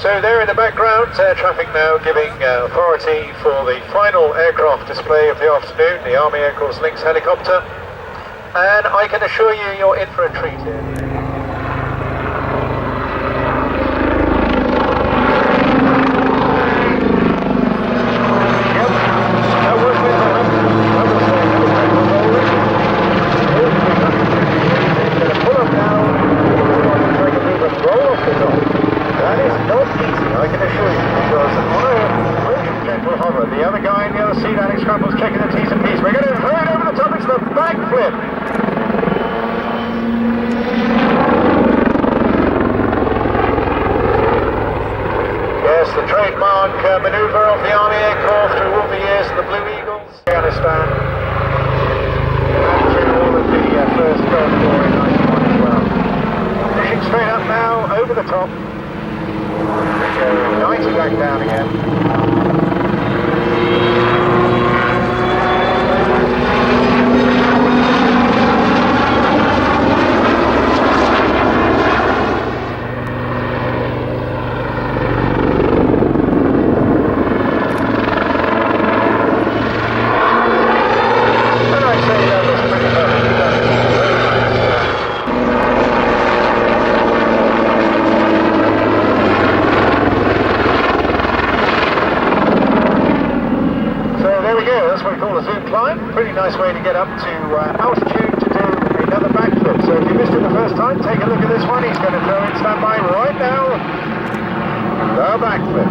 So there in the background, air traffic now giving authority for the final aircraft display of the afternoon, the Army Air Corps Lynx helicopter. And I can assure you, you're in for a treat here. The other guy in the other seat, Alex Crumple's checking the T's and P's. We're going to hurry over the top into the backflip. Yes, the trademark manoeuvre of the Army Air Corps through all the years of the Blue Eagles, Afghanistan, and through all of the First Gulf War in 91 as well. Pushing straight up now, over the top. 90 back down again. That's what we call a zoom climb. Pretty nice way to get up to altitude to do another backflip. So if you missed it the first time, take a look at this one. He's going to throw in standby right now. The backflip.